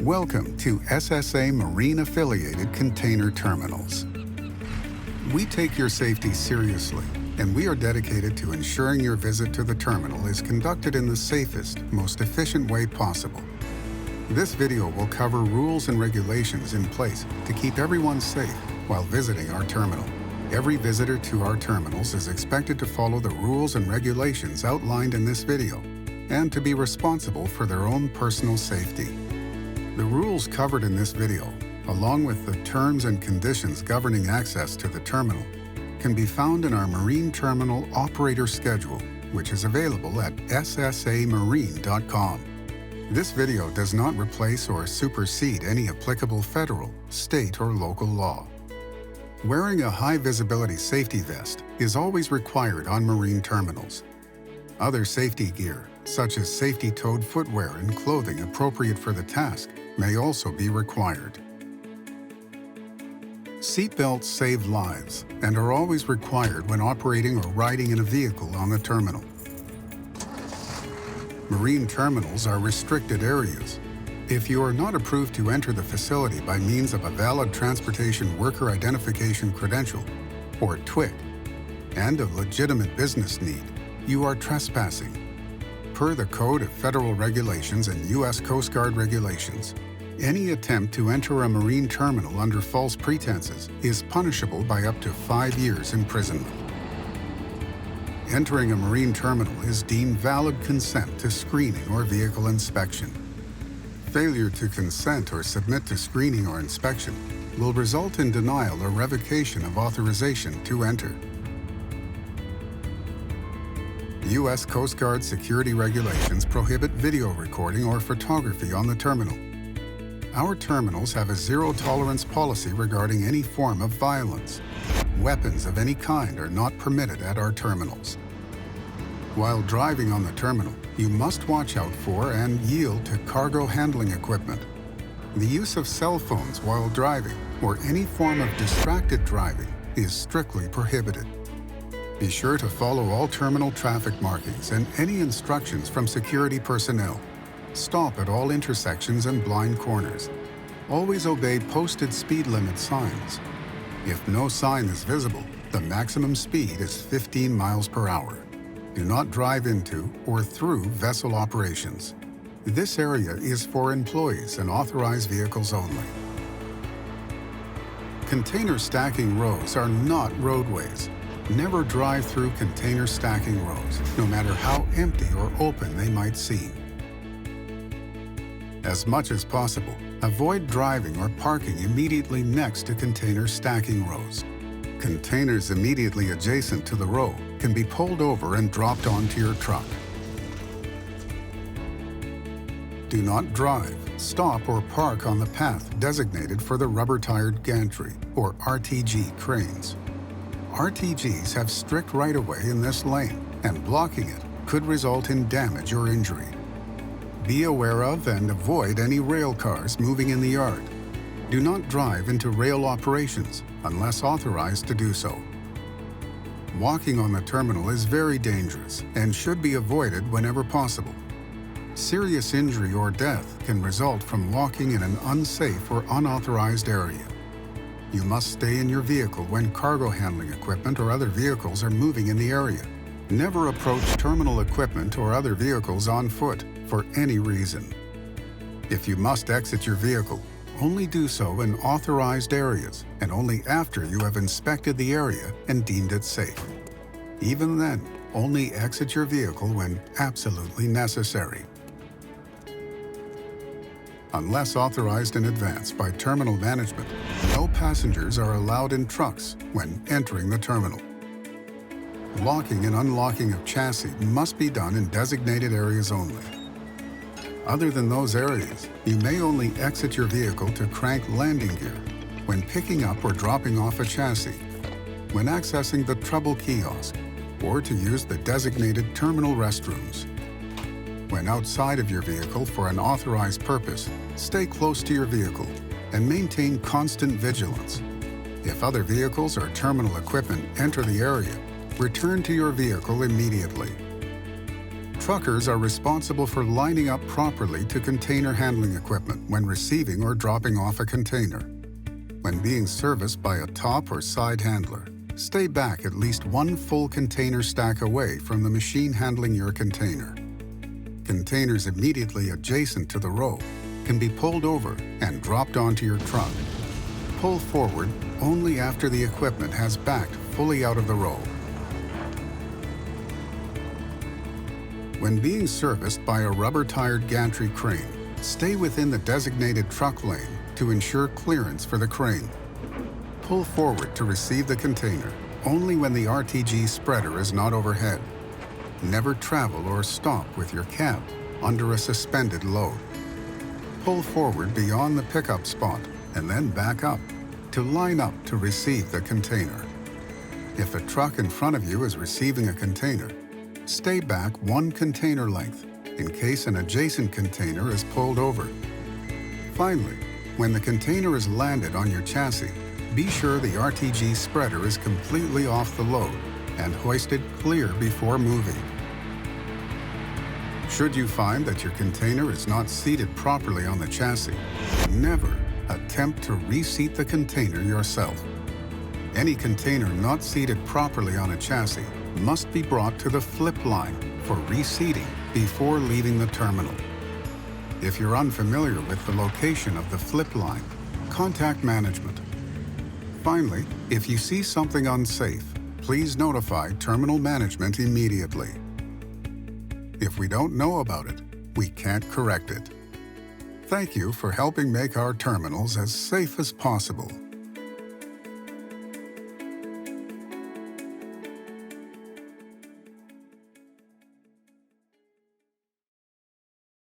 Welcome to SSA Marine-affiliated container terminals. We take your safety seriously, and we are dedicated to ensuring your visit to the terminal is conducted in the safest, most efficient way possible. This video will cover rules and regulations in place to keep everyone safe while visiting our terminal. Every visitor to our terminals is expected to follow the rules and regulations outlined in this video and to be responsible for their own personal safety. The rules covered in this video, along with the terms and conditions governing access to the terminal, can be found in our Marine Terminal Operator Schedule, which is available at ssamarine.com. This video does not replace or supersede any applicable federal, state, or local law. Wearing a high-visibility safety vest is always required on marine terminals. Other safety gear, such as safety-toed footwear and clothing appropriate for the task, may also be required. Seatbelts save lives and are always required when operating or riding in a vehicle on the terminal. Marine terminals are restricted areas. If you are not approved to enter the facility by means of a valid Transportation Worker Identification Credential, or TWIC, and a legitimate business need, you are trespassing. Per the Code of Federal Regulations and U.S. Coast Guard regulations, any attempt to enter a marine terminal under false pretenses is punishable by up to 5 years imprisonment. Entering a marine terminal is deemed valid consent to screening or vehicle inspection. Failure to consent or submit to screening or inspection will result in denial or revocation of authorization to enter. U.S. Coast Guard security regulations prohibit video recording or photography on the terminal. Our terminals have a zero-tolerance policy regarding any form of violence. Weapons of any kind are not permitted at our terminals. While driving on the terminal, you must watch out for and yield to cargo handling equipment. The use of cell phones while driving or any form of distracted driving is strictly prohibited. Be sure to follow all terminal traffic markings and any instructions from security personnel. Stop at all intersections and blind corners. Always obey posted speed limit signs. If no sign is visible, the maximum speed is 15 miles per hour. Do not drive into or through vessel operations. This area is for employees and authorized vehicles only. Container stacking rows are not roadways. Never drive through container stacking rows, no matter how empty or open they might seem. As much as possible, avoid driving or parking immediately next to container stacking rows. Containers immediately adjacent to the row can be pulled over and dropped onto your truck. Do not drive, stop, or park on the path designated for the rubber-tired gantry, or RTG cranes. RTGs have strict right-of-way in this lane, and blocking it could result in damage or injury. Be aware of and avoid any rail cars moving in the yard. Do not drive into rail operations unless authorized to do so. Walking on the terminal is very dangerous and should be avoided whenever possible. Serious injury or death can result from walking in an unsafe or unauthorized area. You must stay in your vehicle when cargo handling equipment or other vehicles are moving in the area. Never approach terminal equipment or other vehicles on foot for any reason. If you must exit your vehicle, only do so in authorized areas and only after you have inspected the area and deemed it safe. Even then, only exit your vehicle when absolutely necessary. Unless authorized in advance by terminal management, no passengers are allowed in trucks when entering the terminal. Locking and unlocking of chassis must be done in designated areas only. Other than those areas, you may only exit your vehicle to crank landing gear, when picking up or dropping off a chassis, when accessing the trouble kiosk, or to use the designated terminal restrooms. When outside of your vehicle for an authorized purpose, stay close to your vehicle and maintain constant vigilance. If other vehicles or terminal equipment enter the area, return to your vehicle immediately. Truckers are responsible for lining up properly to container handling equipment when receiving or dropping off a container. When being serviced by a top or side handler, stay back at least one full container stack away from the machine handling your container. Containers immediately adjacent to the row can be pulled over and dropped onto your truck. Pull forward only after the equipment has backed fully out of the row. When being serviced by a rubber-tired gantry crane, stay within the designated truck lane to ensure clearance for the crane. Pull forward to receive the container only when the RTG spreader is not overhead. Never travel or stop with your cab under a suspended load. Pull forward beyond the pickup spot and then back up to line up to receive the container. If the truck in front of you is receiving a container, stay back one container length in case an adjacent container is pulled over. Finally, when the container is landed on your chassis, be sure the RTG spreader is completely off the load and hoisted clear before moving. Should you find that your container is not seated properly on the chassis, never attempt to reseat the container yourself. Any container not seated properly on a chassis must be brought to the flip line for reseating before leaving the terminal. If you're unfamiliar with the location of the flip line, contact management. Finally, if you see something unsafe, please notify terminal management immediately. If we don't know about it, we can't correct it. Thank you for helping make our terminals as safe as possible.